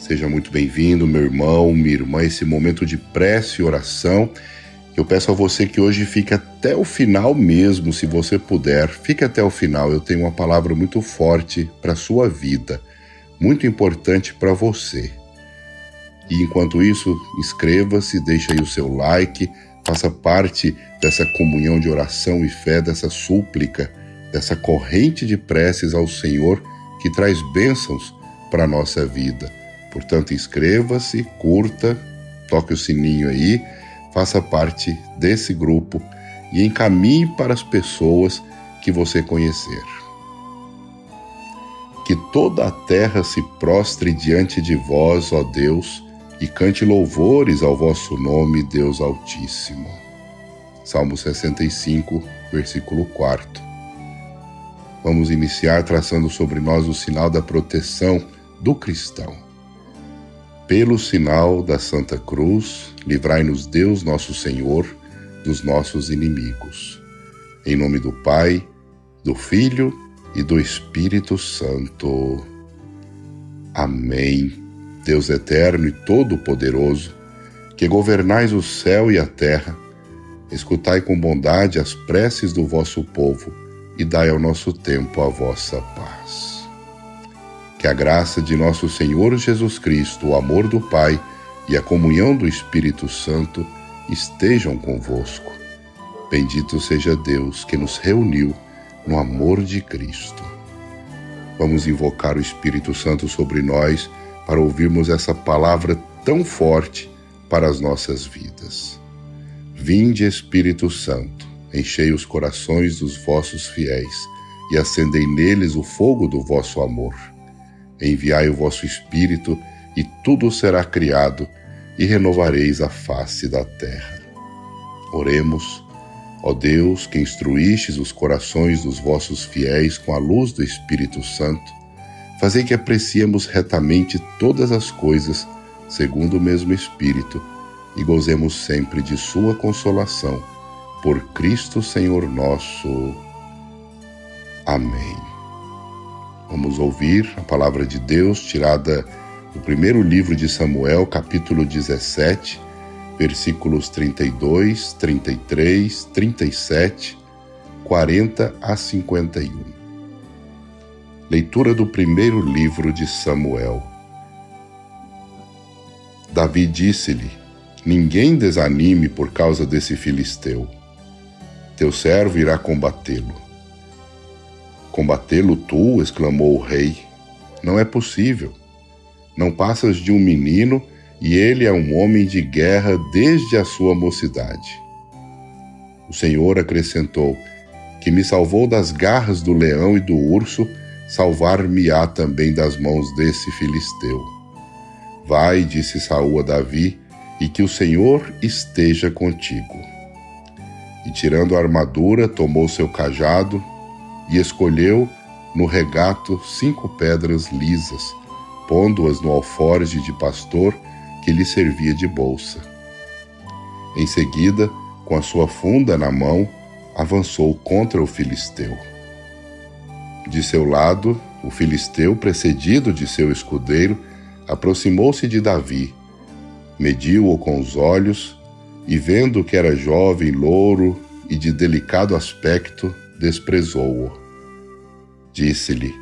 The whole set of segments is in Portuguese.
Seja muito bem-vindo, meu irmão, minha irmã, a esse momento de prece e oração. Eu peço a você que hoje fique até o final mesmo, se você puder. Fique até o final, eu tenho uma palavra muito forte para a sua vida, muito importante para você. E enquanto isso, inscreva-se, deixe aí o seu like, faça parte dessa comunhão de oração e fé, dessa súplica, dessa corrente de preces ao Senhor que traz bênçãos para a nossa vida. Portanto, inscreva-se, curta, toque o sininho aí, faça parte desse grupo e encaminhe para as pessoas que você conhecer. Que toda a terra se prostre diante de vós, ó Deus, e cante louvores ao vosso nome, Deus Altíssimo. Salmo 65, versículo 4. Vamos iniciar traçando sobre nós o sinal da proteção do cristão. Pelo sinal da Santa Cruz, livrai-nos Deus nosso Senhor dos nossos inimigos. Em nome do Pai, do Filho e do Espírito Santo. Amém. Deus eterno e todo-poderoso, que governais o céu e a terra, escutai com bondade as preces do vosso povo e dai ao nosso tempo a vossa paz. Que a graça de nosso Senhor Jesus Cristo, o amor do Pai e a comunhão do Espírito Santo estejam convosco. Bendito seja Deus que nos reuniu no amor de Cristo. Vamos invocar o Espírito Santo sobre nós para ouvirmos essa palavra tão forte para as nossas vidas. Vinde, Espírito Santo, enchei os corações dos vossos fiéis e acendei neles o fogo do vosso amor. Enviai o vosso Espírito, e tudo será criado, e renovareis a face da terra. Oremos, ó Deus, que instruístes os corações dos vossos fiéis com a luz do Espírito Santo, fazei que apreciemos retamente todas as coisas, segundo o mesmo Espírito, e gozemos sempre de sua consolação, por Cristo Senhor nosso. Amém. Vamos ouvir a palavra de Deus tirada do primeiro livro de Samuel, capítulo 17, versículos 32, 33, 37, 40 a 51. Leitura do primeiro livro de Samuel. Davi disse-lhe: ninguém desanime por causa desse filisteu. Teu servo irá combatê-lo. Combatê-lo tu? Exclamou o rei. Não é possível. Não passas de um menino e ele é um homem de guerra desde a sua mocidade. O Senhor acrescentou: que me salvou das garras do leão e do urso, salvar-me-á também das mãos desse filisteu. Vai, disse Saul a Davi, e que o Senhor esteja contigo. E tirando a armadura, tomou seu cajado e escolheu no regato 5 pedras lisas, pondo-as no alforje de pastor que lhe servia de bolsa. Em seguida, com a sua funda na mão, avançou contra o filisteu. De seu lado, o filisteu, precedido de seu escudeiro, aproximou-se de Davi, mediu-o com os olhos e, vendo que era jovem, louro e de delicado aspecto, desprezou-o. Disse-lhe: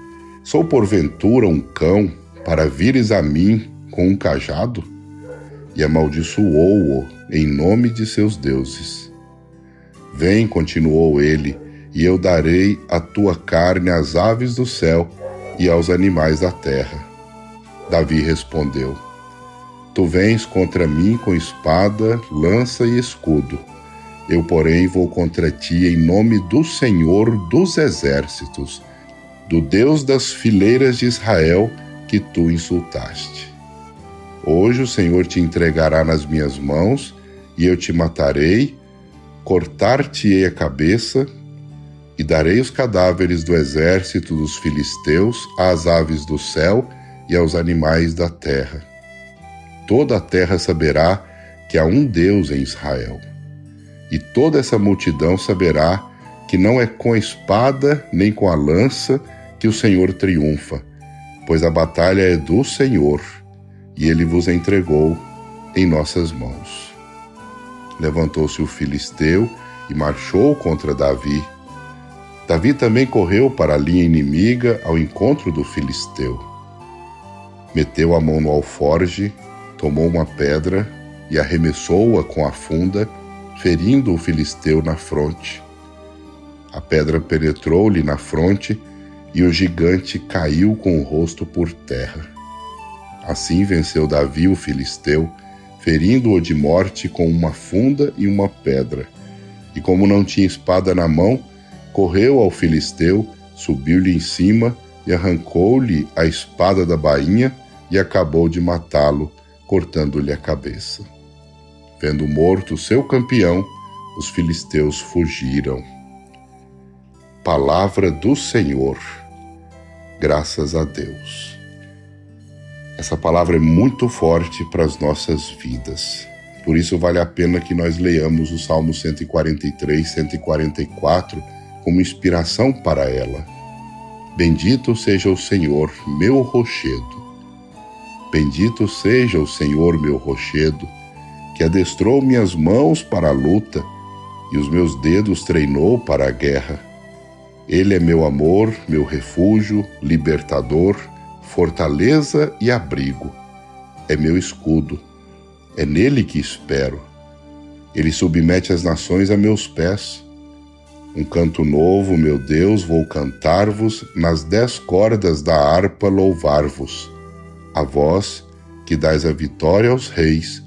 sou porventura um cão para vires a mim com um cajado? E amaldiçoou-o em nome de seus deuses. Vem, continuou ele, e eu darei a tua carne às aves do céu e aos animais da terra. Davi respondeu: tu vens contra mim com espada, lança e escudo. Eu, porém, vou contra ti em nome do Senhor dos exércitos, do Deus das fileiras de Israel, que tu insultaste. Hoje o Senhor te entregará nas minhas mãos, e eu te matarei, cortar-te-ei a cabeça, e darei os cadáveres do exército dos filisteus às aves do céu e aos animais da terra. Toda a terra saberá que há um Deus em Israel. E toda essa multidão saberá que não é com a espada nem com a lança que o Senhor triunfa, pois a batalha é do Senhor, e ele vos entregou em nossas mãos. Levantou-se o filisteu e marchou contra Davi. Davi também correu para a linha inimiga ao encontro do filisteu. Meteu a mão no alforje, tomou uma pedra e arremessou-a com a funda, ferindo o filisteu na fronte. A pedra penetrou-lhe na fronte e o gigante caiu com o rosto por terra. Assim venceu Davi o filisteu, ferindo-o de morte com uma funda e uma pedra. E como não tinha espada na mão, correu ao filisteu, subiu-lhe em cima e arrancou-lhe a espada da bainha e acabou de matá-lo, cortando-lhe a cabeça. Vendo morto seu campeão, os filisteus fugiram. Palavra do Senhor. Graças a Deus. Essa palavra é muito forte para as nossas vidas. Por isso vale a pena que nós leiamos o Salmo 143, 144 como inspiração para ela. Bendito seja o Senhor, meu rochedo. Bendito seja o Senhor, meu rochedo, que adestrou minhas mãos para a luta e os meus dedos treinou para a guerra. Ele é meu amor, meu refúgio, libertador, fortaleza e abrigo. É meu escudo. É nele que espero. Ele submete as nações a meus pés. Um canto novo, meu Deus, vou cantar-vos, nas 10 cordas da harpa louvar-vos. A vós, que dais a vitória aos reis,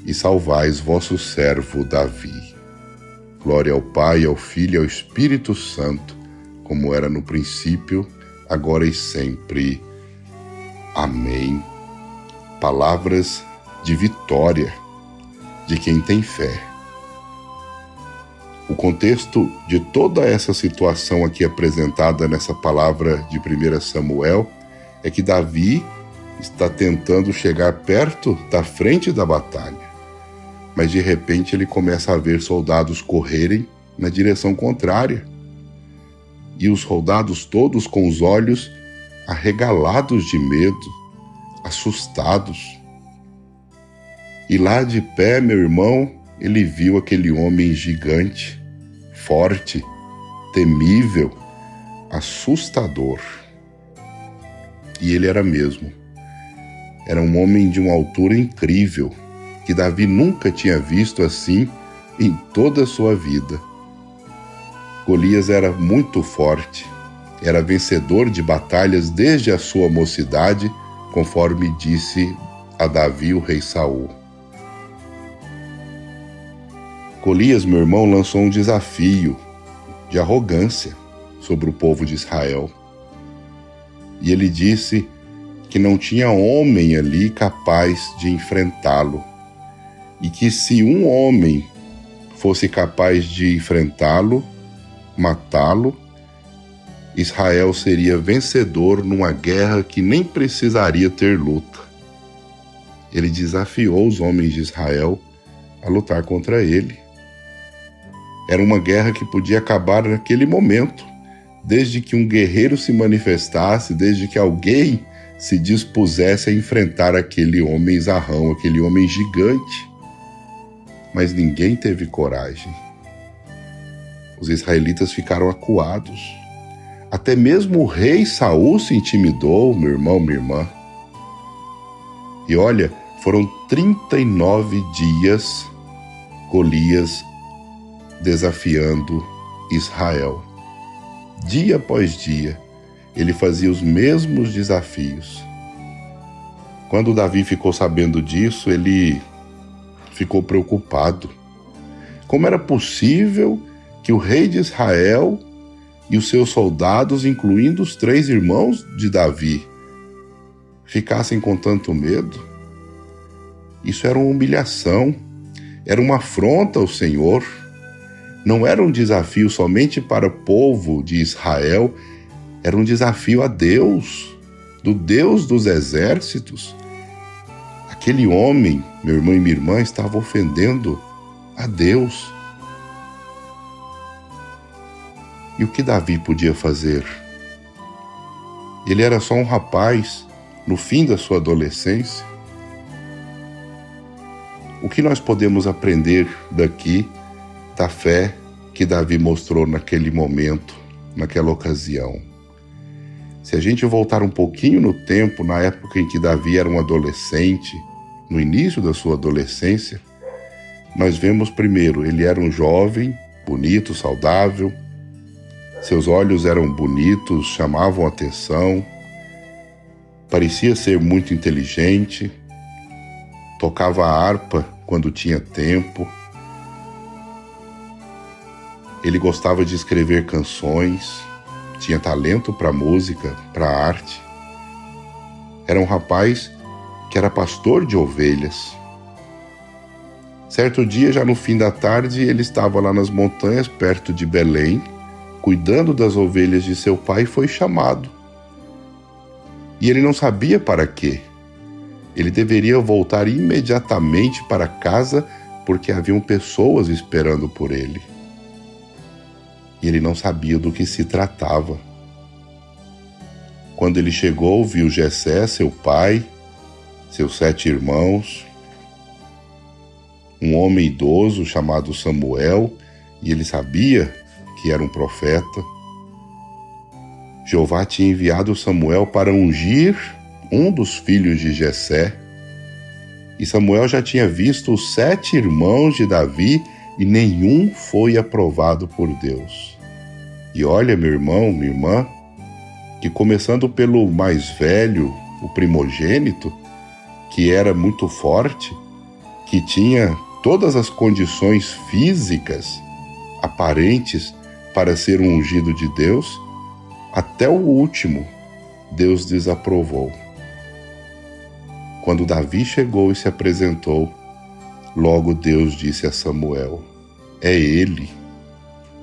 e salvais vosso servo Davi. Glória ao Pai, ao Filho e ao Espírito Santo, como era no princípio, agora e sempre. Amém. Palavras de vitória de quem tem fé. O contexto de toda essa situação aqui apresentada nessa palavra de 1 Samuel é que Davi está tentando chegar perto da frente da batalha, mas de repente ele começa a ver soldados correrem na direção contrária, e os soldados todos com os olhos arregalados de medo, assustados. E lá de pé, meu irmão, ele viu aquele homem gigante, forte, temível, assustador. E ele era mesmo. Era um homem de uma altura incrível, que Davi nunca tinha visto assim em toda a sua vida. Golias era muito forte, era vencedor de batalhas desde a sua mocidade, conforme disse a Davi o rei Saul. Golias, meu irmão, lançou um desafio de arrogância sobre o povo de Israel. E ele disse que não tinha homem ali capaz de enfrentá-lo, e que se um homem fosse capaz de enfrentá-lo, matá-lo, Israel seria vencedor numa guerra que nem precisaria ter luta. Ele desafiou os homens de Israel a lutar contra ele. Era uma guerra que podia acabar naquele momento, desde que um guerreiro se manifestasse, desde que alguém se dispusesse a enfrentar aquele homem zarrão, aquele homem gigante. Mas ninguém teve coragem. Os israelitas ficaram acuados. Até mesmo o rei Saul se intimidou, meu irmão, minha irmã. E olha, foram 39 dias Golias desafiando Israel. Dia após dia, ele fazia os mesmos desafios. Quando Davi ficou sabendo disso, ele ficou preocupado. Como era possível que o rei de Israel e os seus soldados, incluindo os 3 irmãos de Davi, ficassem com tanto medo? Isso era uma humilhação, era uma afronta ao Senhor. Não era um desafio somente para o povo de Israel, era um desafio a Deus, do Deus dos exércitos. Aquele homem, meu irmão e minha irmã, estava ofendendo a Deus. E o que Davi podia fazer? Ele era só um rapaz, no fim da sua adolescência. O que nós podemos aprender daqui da fé que Davi mostrou naquele momento, naquela ocasião? Se a gente voltar um pouquinho no tempo, na época em que Davi era um adolescente, no início da sua adolescência, nós vemos primeiro, ele era um jovem, bonito, saudável, seus olhos eram bonitos, chamavam atenção, parecia ser muito inteligente, tocava a harpa quando tinha tempo, ele gostava de escrever canções, tinha talento para música, para arte. Era um rapaz que era pastor de ovelhas. Certo dia, já no fim da tarde, ele estava lá nas montanhas, perto de Belém, cuidando das ovelhas de seu pai, e foi chamado. E ele não sabia para quê. Ele deveria voltar imediatamente para casa, porque haviam pessoas esperando por ele. E ele não sabia do que se tratava. Quando ele chegou, viu Jessé, seu pai, seus 7 irmãos, um homem idoso chamado Samuel, e ele sabia que era um profeta. Jeová tinha enviado Samuel para ungir um dos filhos de Jessé, e Samuel já tinha visto os 7 irmãos de Davi, e nenhum foi aprovado por Deus. E olha, meu irmão, minha irmã, que começando pelo mais velho, o primogênito, que era muito forte, que tinha todas as condições físicas aparentes para ser um ungido de Deus, até o último, Deus desaprovou. Quando Davi chegou e se apresentou, logo Deus disse a Samuel: é ele,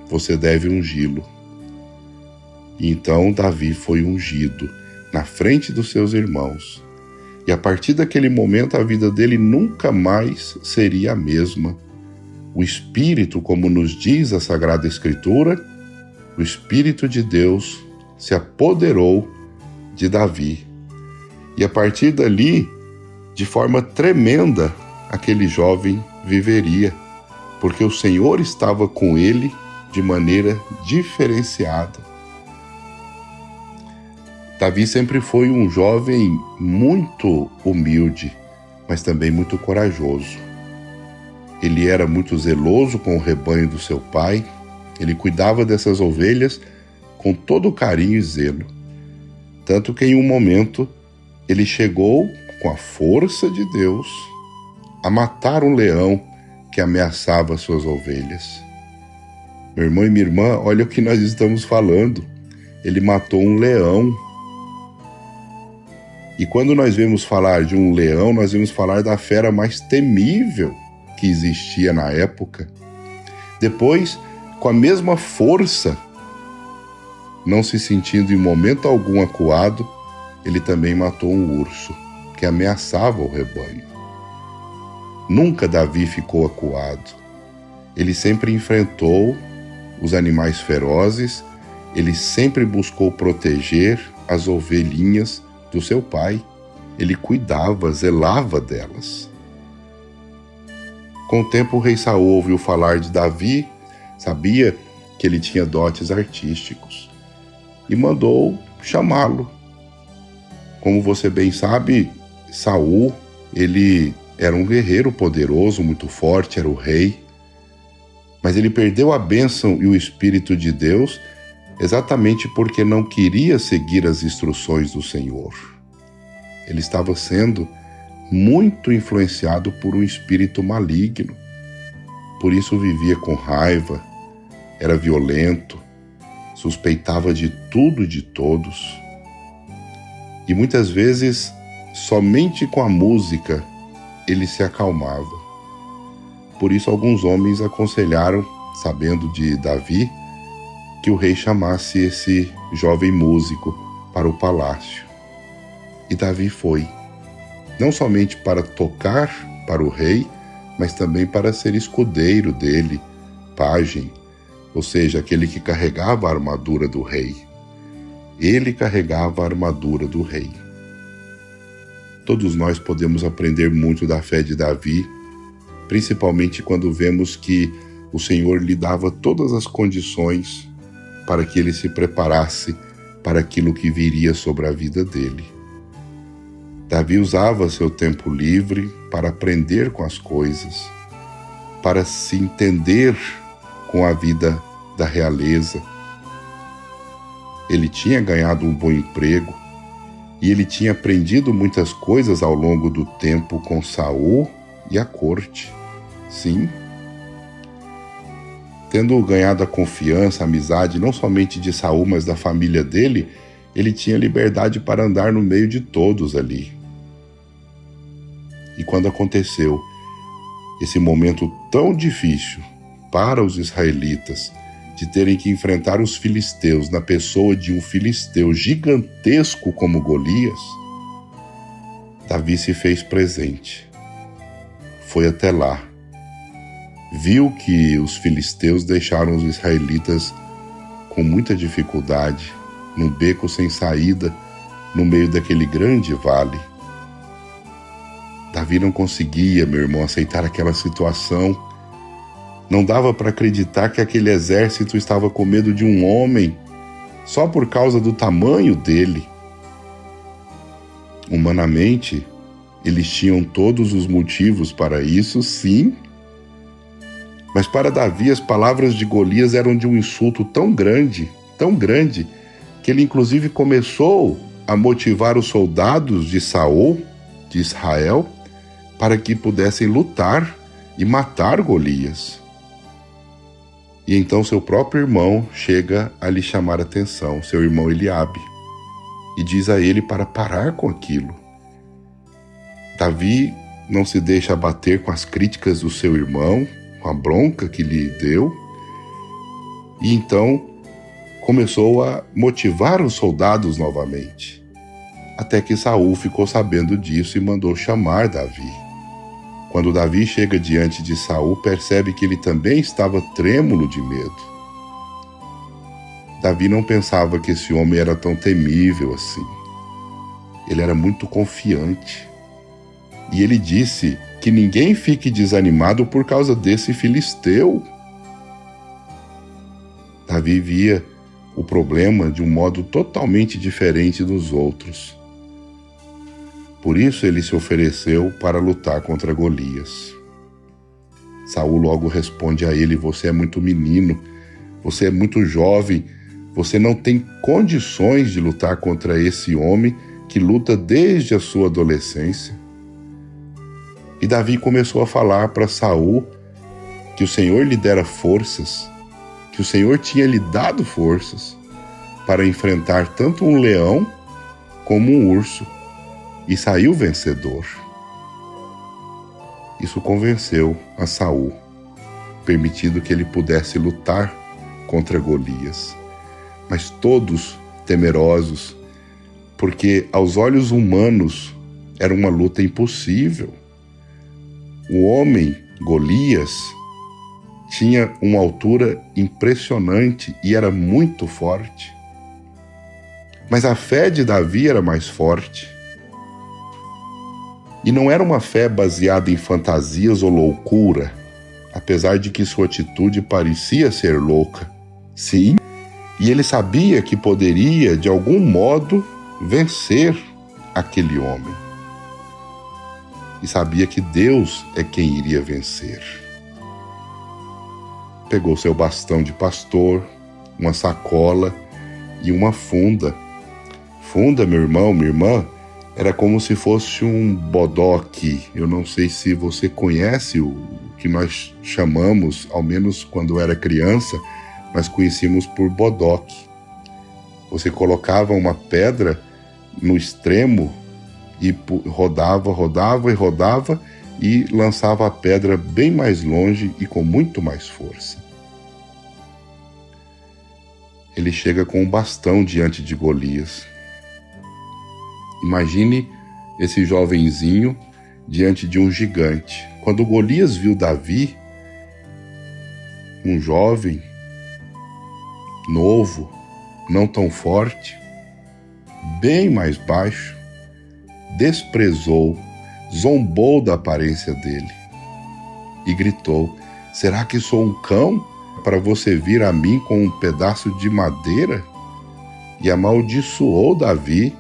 você deve ungí-lo. E então Davi foi ungido na frente dos seus irmãos. E a partir daquele momento a vida dele nunca mais seria a mesma. O Espírito, como nos diz a Sagrada Escritura, o Espírito de Deus se apoderou de Davi. E a partir dali, de forma tremenda, aquele jovem viveria, porque o Senhor estava com ele de maneira diferenciada. Davi sempre foi um jovem muito humilde, mas também muito corajoso. Ele era muito zeloso com o rebanho do seu pai, ele cuidava dessas ovelhas com todo carinho e zelo. Tanto que em um momento ele chegou, com a força de Deus, a matar um leão que ameaçava suas ovelhas. Meu irmão e minha irmã, olha o que nós estamos falando. Ele matou um leão. E quando nós vemos falar de um leão, nós vemos falar da fera mais temível que existia na época. Depois, com a mesma força, não se sentindo em momento algum acuado, ele também matou um urso que ameaçava o rebanho. Nunca Davi ficou acuado. Ele sempre enfrentou os animais ferozes, ele sempre buscou proteger as ovelhinhas do seu pai. Ele cuidava, zelava delas. Com o tempo, o rei Saul ouviu falar de Davi, sabia que ele tinha dotes artísticos e mandou chamá-lo. Como você bem sabe, Saul, ele era um guerreiro poderoso, muito forte, era o rei, mas ele perdeu a bênção e o Espírito de Deus exatamente porque não queria seguir as instruções do Senhor. Ele estava sendo muito influenciado por um espírito maligno. Por isso vivia com raiva, era violento, suspeitava de tudo e de todos. E muitas vezes, somente com a música, ele se acalmava. Por isso alguns homens aconselharam, sabendo de Davi, que o rei chamasse esse jovem músico para o palácio. E Davi foi, não somente para tocar para o rei, mas também para ser escudeiro dele, pajem, ou seja, aquele que carregava a armadura do rei. Ele carregava a armadura do rei. Todos nós podemos aprender muito da fé de Davi, principalmente quando vemos que o Senhor lhe dava todas as condições para que ele se preparasse para aquilo que viria sobre a vida dele. Davi usava seu tempo livre para aprender com as coisas, para se entender com a vida da realeza. Ele tinha ganhado um bom emprego e ele tinha aprendido muitas coisas ao longo do tempo com Saul e a corte. Sim. Tendo ganhado a confiança, a amizade, não somente de Saul, mas da família dele, ele tinha liberdade para andar no meio de todos ali. E quando aconteceu esse momento tão difícil para os israelitas, de terem que enfrentar os filisteus na pessoa de um filisteu gigantesco como Golias, Davi se fez presente. Foi até lá. Viu que os filisteus deixaram os israelitas com muita dificuldade, num beco sem saída, no meio daquele grande vale. Davi não conseguia, meu irmão, aceitar aquela situação. Não dava para acreditar que aquele exército estava com medo de um homem só por causa do tamanho dele. Humanamente, eles tinham todos os motivos para isso, sim. Mas para Davi, as palavras de Golias eram de um insulto tão grande, que ele inclusive começou a motivar os soldados de Saul, de Israel, para que pudessem lutar e matar Golias. E então seu próprio irmão chega a lhe chamar a atenção, seu irmão Eliabe, e diz a ele para parar com aquilo. Davi não se deixa abater com as críticas do seu irmão, com a bronca que lhe deu, e então começou a motivar os soldados novamente, até que Saul ficou sabendo disso e mandou chamar Davi. Quando Davi chega diante de Saul, percebe que ele também estava trêmulo de medo. Davi não pensava que esse homem era tão temível assim. Ele era muito confiante. E ele disse que ninguém fique desanimado por causa desse filisteu. Davi via o problema de um modo totalmente diferente dos outros. Por isso ele se ofereceu para lutar contra Golias. Saul logo responde a ele: você é muito menino, você é muito jovem, você não tem condições de lutar contra esse homem que luta desde a sua adolescência. E Davi começou a falar para Saul que o Senhor lhe dera forças, que o Senhor tinha lhe dado forças para enfrentar tanto um leão como um urso, e saiu vencedor. Isso convenceu a Saul, permitindo que ele pudesse lutar contra Golias. Mas todos temerosos, porque aos olhos humanos era uma luta impossível. O homem, Golias, tinha uma altura impressionante e era muito forte. Mas a fé de Davi era mais forte. E não era uma fé baseada em fantasias ou loucura, apesar de que sua atitude parecia ser louca. Sim, e ele sabia que poderia, de algum modo, vencer aquele homem. E sabia que Deus é quem iria vencer. Pegou seu bastão de pastor, uma sacola e uma funda. Funda, meu irmão, minha irmã, era como se fosse um bodoque. Eu não sei se você conhece o que nós chamamos, ao menos quando era criança, nós conhecíamos por bodoque. Você colocava uma pedra no extremo e rodava e lançava a pedra bem mais longe e com muito mais força. Ele chega com um bastão diante de Golias. Imagine esse jovenzinho diante de um gigante. Quando Golias viu Davi, um jovem, novo, não tão forte, bem mais baixo, desprezou, zombou da aparência dele. e gritou: será que sou um cão para você vir a mim com um pedaço de madeira? E amaldiçoou Davi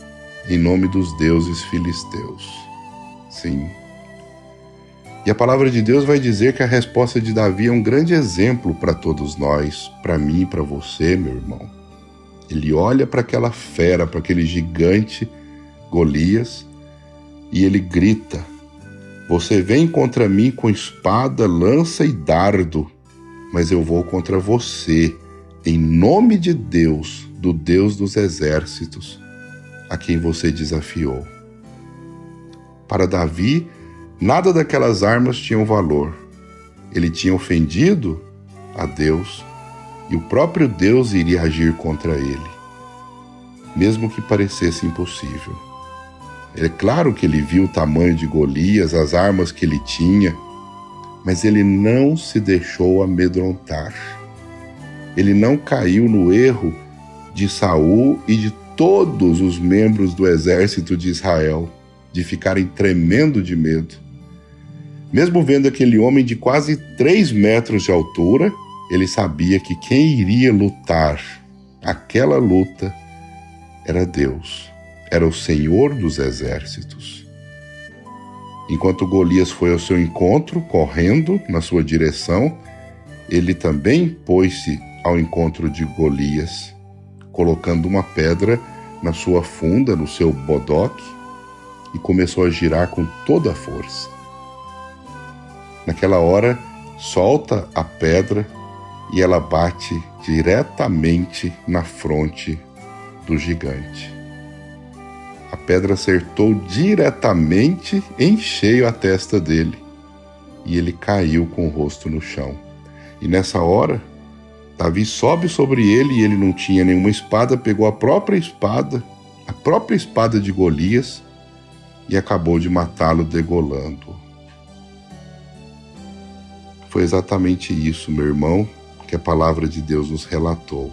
em nome dos deuses filisteus. Sim. E a palavra de Deus vai dizer que a resposta de Davi é um grande exemplo para todos nós, para mim e para você, meu irmão. Ele olha para aquela fera, para aquele gigante Golias, e ele grita: você vem contra mim com espada, lança e dardo, mas eu vou contra você, em nome de Deus, do Deus dos exércitos, a quem você desafiou. Para Davi, nada daquelas armas tinham valor. Ele tinha ofendido a Deus e o próprio Deus iria agir contra ele, mesmo que parecesse impossível. É claro que ele viu o tamanho de Golias, as armas que ele tinha, mas ele não se deixou amedrontar. Ele não caiu no erro de Saul e de todos os membros do exército de Israel, de ficarem tremendo de medo. Mesmo vendo aquele homem de quase 3 metros de altura, ele sabia que quem iria lutar aquela luta era Deus, era o Senhor dos exércitos. Enquanto Golias foi ao seu encontro, correndo na sua direção, ele também pôs-se ao encontro de Golias, colocando uma pedra na sua funda, no seu bodoque, e começou a girar com toda a força. Naquela hora, solta a pedra e ela bate diretamente na fronte do gigante. A pedra acertou diretamente em cheio a testa dele e ele caiu com o rosto no chão. E nessa hora, Davi sobe sobre ele e ele não tinha nenhuma espada, pegou a própria espada de Golias e acabou de matá-lo degolando. Foi exatamente isso, meu irmão, que a palavra de Deus nos relatou.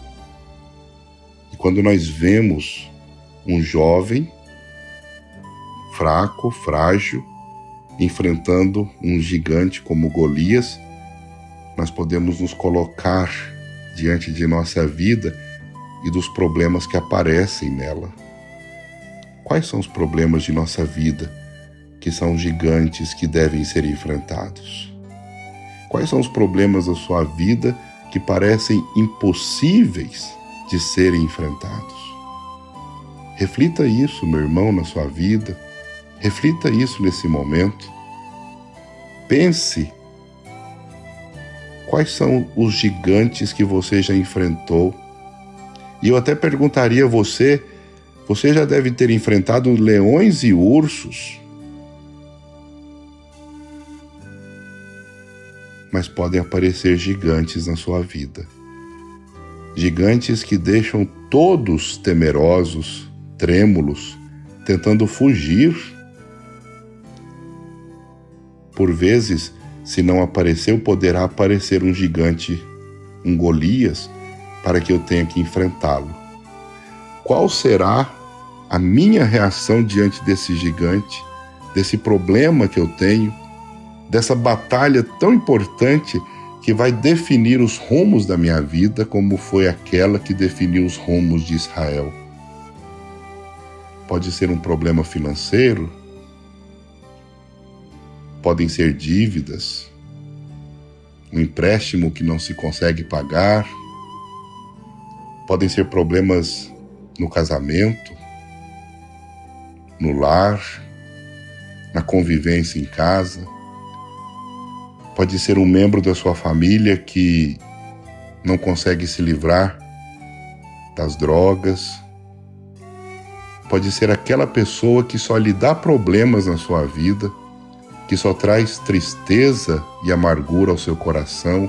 E quando nós vemos um jovem fraco, frágil, enfrentando um gigante como Golias, nós podemos nos colocar diante de nossa vida e dos problemas que aparecem nela. Quais são os problemas de nossa vida que são gigantes que devem ser enfrentados? Quais são os problemas da sua vida que parecem impossíveis de serem enfrentados? Reflita isso, meu irmão, na sua vida. Reflita isso nesse momento. Pense quais são os gigantes que você já enfrentou. E eu até perguntaria a você, você já deve ter enfrentado leões e ursos, mas podem aparecer gigantes na sua vida. Gigantes que deixam todos temerosos, trêmulos, tentando fugir. Por vezes, se não apareceu, poderá aparecer um gigante, um Golias, para que eu tenha que enfrentá-lo. Qual será a minha reação diante desse gigante, desse problema que eu tenho, dessa batalha tão importante que vai definir os rumos da minha vida, como foi aquela que definiu os rumos de Israel? Pode ser um problema financeiro, podem ser dívidas, um empréstimo que não se consegue pagar, podem ser problemas no casamento, no lar, na convivência em casa. Pode ser um membro da sua família que não consegue se livrar das drogas. Pode ser aquela pessoa que só lhe dá problemas na sua vida, que só traz tristeza e amargura ao seu coração.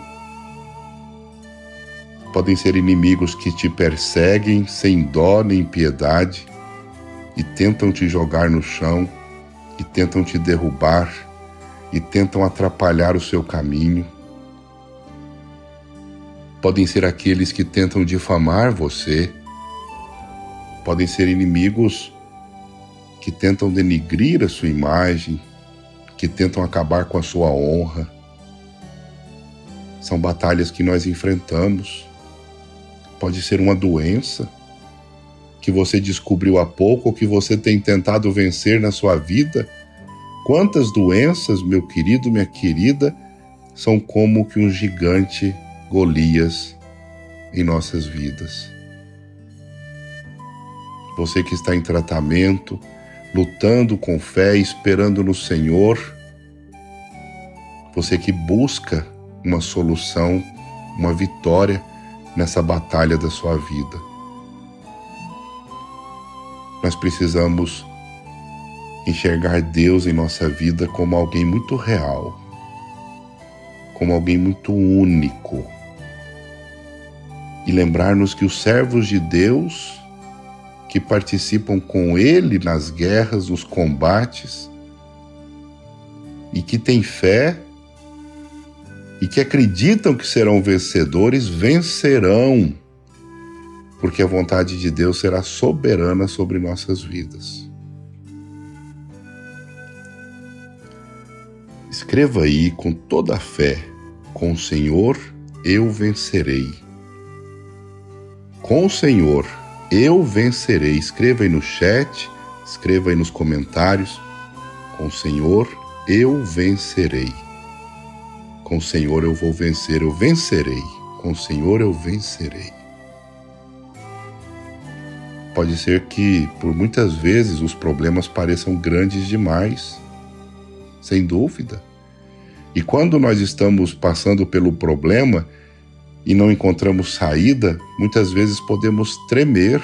Podem ser inimigos que te perseguem sem dó nem piedade e tentam te jogar no chão, e tentam te derrubar, e tentam atrapalhar o seu caminho. Podem ser aqueles que tentam difamar você. Podem ser inimigos que tentam denigrir a sua imagem, que tentam acabar com a sua honra. São batalhas que nós enfrentamos. Pode ser uma doença que você descobriu há pouco ou que você tem tentado vencer na sua vida. Quantas doenças, meu querido, minha querida, são como que um gigante Golias em nossas vidas. Você que está em tratamento, lutando com fé, esperando no Senhor, você que busca uma solução, uma vitória nessa batalha da sua vida. Nós precisamos enxergar Deus em nossa vida como alguém muito real, como alguém muito único, e lembrar-nos que os servos de Deus que participam com Ele nas guerras, nos combates, e que têm fé e que acreditam que serão vencedores, vencerão, porque a vontade de Deus será soberana sobre nossas vidas. Escreva aí com toda a fé: com o Senhor eu vencerei. Com o Senhor eu vencerei. Escreva aí no chat, escreva aí nos comentários: com o Senhor eu vencerei. Com o Senhor eu vou vencer, eu vencerei. Com o Senhor eu vencerei. Pode ser que, por muitas vezes, os problemas pareçam grandes demais, sem dúvida. E quando nós estamos passando pelo problema e não encontramos saída, muitas vezes podemos tremer,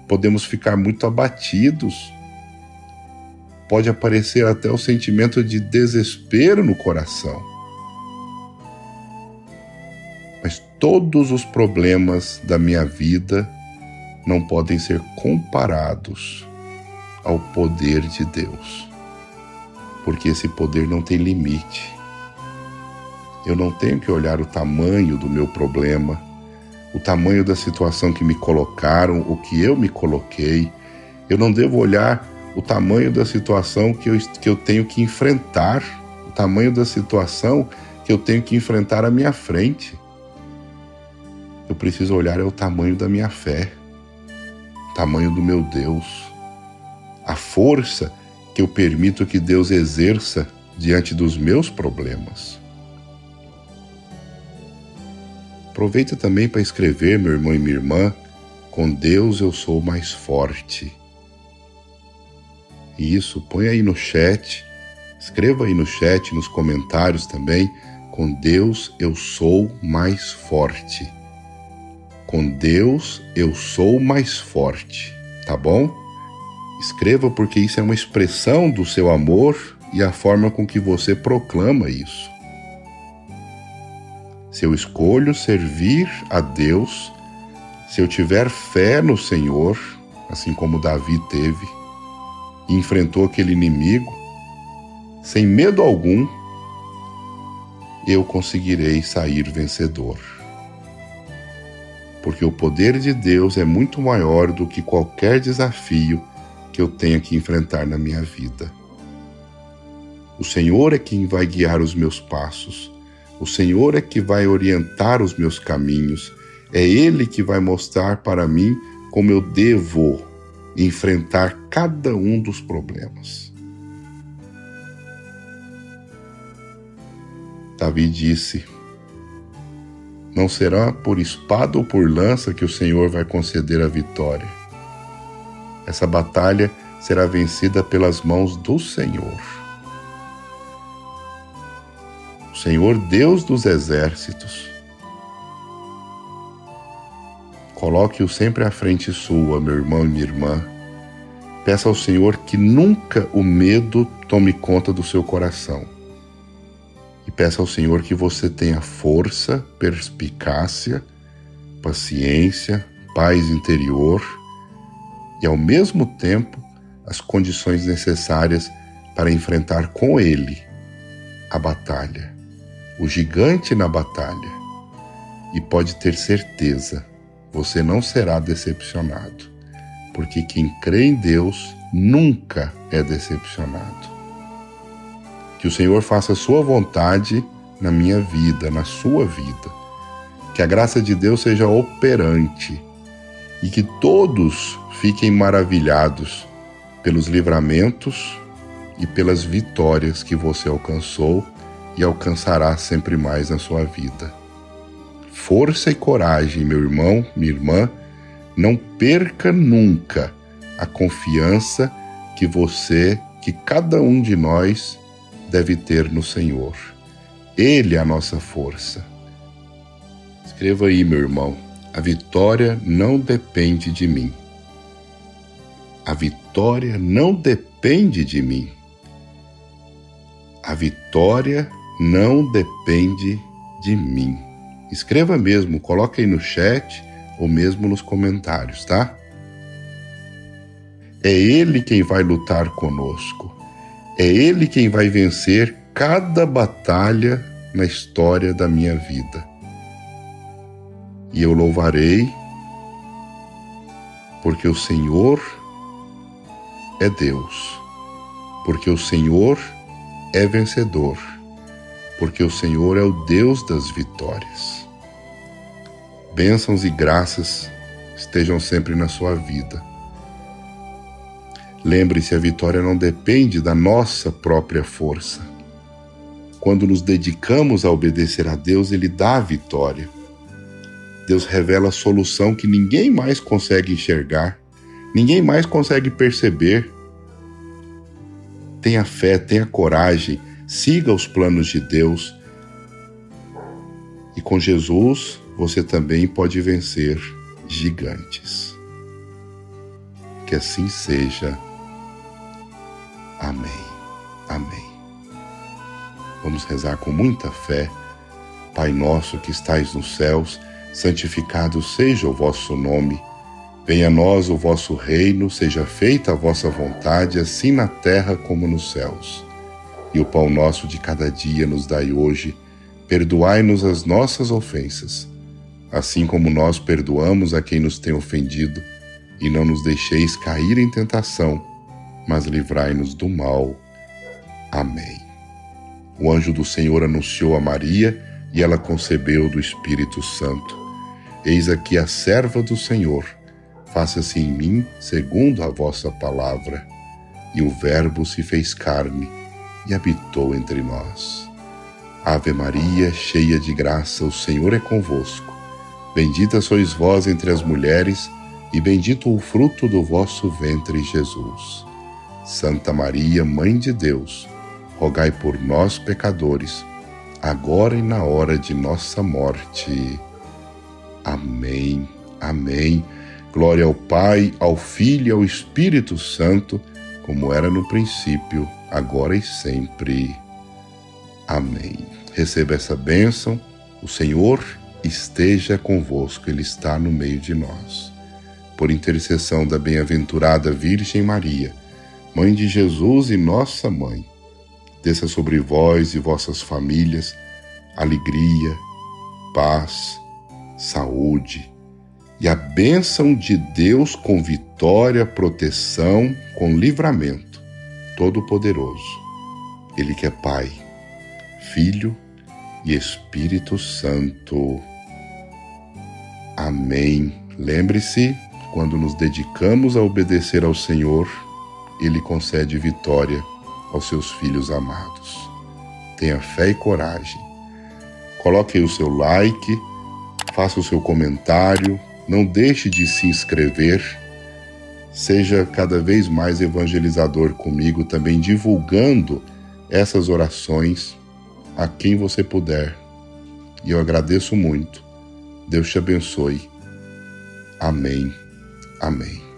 podemos ficar muito abatidos, pode aparecer até o sentimento de desespero no coração. Mas todos os problemas da minha vida não podem ser comparados ao poder de Deus, porque esse poder não tem limite. Eu não tenho que olhar o tamanho do meu problema, o tamanho da situação que me colocaram, o que eu me coloquei. Eu não devo olhar o tamanho da situação que eu tenho que enfrentar, o tamanho da situação que eu tenho que enfrentar à minha frente. Eu preciso olhar o tamanho da minha fé, o tamanho do meu Deus, a força que eu permito que Deus exerça diante dos meus problemas. Aproveita também para escrever, meu irmão e minha irmã: com Deus eu sou mais forte. Isso, põe aí no chat, escreva aí no chat, nos comentários também: com Deus eu sou mais forte. Com Deus eu sou mais forte, tá bom? Escreva, porque isso é uma expressão do seu amor e a forma com que você proclama isso. Se eu escolho servir a Deus, se eu tiver fé no Senhor, assim como Davi teve, e enfrentou aquele inimigo, sem medo algum, eu conseguirei sair vencedor. Porque o poder de Deus é muito maior do que qualquer desafio que eu tenha que enfrentar na minha vida. O Senhor é quem vai guiar os meus passos. O Senhor é que vai orientar os meus caminhos. É Ele que vai mostrar para mim como eu devo enfrentar cada um dos problemas. Davi disse: não será por espada ou por lança que o Senhor vai conceder a vitória. Essa batalha será vencida pelas mãos do Senhor. O Senhor, Deus dos exércitos. Coloque-o sempre à frente sua, meu irmão e minha irmã. Peça ao Senhor que nunca o medo tome conta do seu coração. E peça ao Senhor que você tenha força, perspicácia, paciência, paz interior e, ao mesmo tempo, as condições necessárias para enfrentar com Ele a batalha, o gigante na batalha. E pode ter certeza, você não será decepcionado, porque quem crê em Deus nunca é decepcionado. Que o Senhor faça a sua vontade na minha vida, na sua vida. Que a graça de Deus seja operante e que todos fiquem maravilhados pelos livramentos e pelas vitórias que você alcançou e alcançará sempre mais na sua vida. Força e coragem, meu irmão, minha irmã, não perca nunca a confiança que cada um de nós deve ter no Senhor. Ele é a nossa força. Escreva aí, meu irmão, a vitória não depende de mim. A vitória não depende de mim. A vitória não depende de mim. Escreva mesmo, coloque aí no chat ou mesmo nos comentários, tá? É Ele quem vai lutar conosco. É Ele quem vai vencer cada batalha na história da minha vida. E eu louvarei, porque o Senhor é Deus, porque o Senhor é vencedor, porque o Senhor é o Deus das vitórias. Bênçãos e graças estejam sempre na sua vida. Lembre-se, a vitória não depende da nossa própria força. Quando nos dedicamos a obedecer a Deus, Ele dá a vitória. Deus revela a solução que ninguém mais consegue enxergar, ninguém mais consegue perceber. Tenha fé, tenha coragem, siga os planos de Deus. E com Jesus, você também pode vencer gigantes. Que assim seja. Amém. Amém. Vamos rezar com muita fé. Pai nosso que estais nos céus, santificado seja o vosso nome. Venha a nós o vosso reino, seja feita a vossa vontade, assim na terra como nos céus. E o pão nosso de cada dia nos dai hoje. Perdoai-nos as nossas ofensas, assim como nós perdoamos a quem nos tem ofendido. E não nos deixeis cair em tentação, mas livrai-nos do mal. Amém. O anjo do Senhor anunciou a Maria, e ela concebeu do Espírito Santo. Eis aqui a serva do Senhor, faça-se em mim segundo a vossa palavra. E o Verbo se fez carne e habitou entre nós. Ave Maria, cheia de graça, o Senhor é convosco. Bendita sois vós entre as mulheres, e bendito o fruto do vosso ventre, Jesus. Santa Maria, Mãe de Deus, rogai por nós, pecadores, agora e na hora de nossa morte. Amém. Amém. Glória ao Pai, ao Filho e ao Espírito Santo, como era no princípio, agora e sempre. Amém. Receba essa bênção. O Senhor esteja convosco, Ele está no meio de nós. Por intercessão da bem-aventurada Virgem Maria, Mãe de Jesus e nossa Mãe, desça sobre vós e vossas famílias alegria, paz, saúde e a bênção de Deus com vitória, proteção, com livramento, Todo-Poderoso. Ele que é Pai, Filho e Espírito Santo. Amém. Lembre-se, quando nos dedicamos a obedecer ao Senhor, Ele concede vitória aos seus filhos amados. Tenha fé e coragem. Coloque aí o seu like, faça o seu comentário, não deixe de se inscrever. Seja cada vez mais evangelizador comigo, também divulgando essas orações a quem você puder. E eu agradeço muito. Deus te abençoe. Amém. Amém.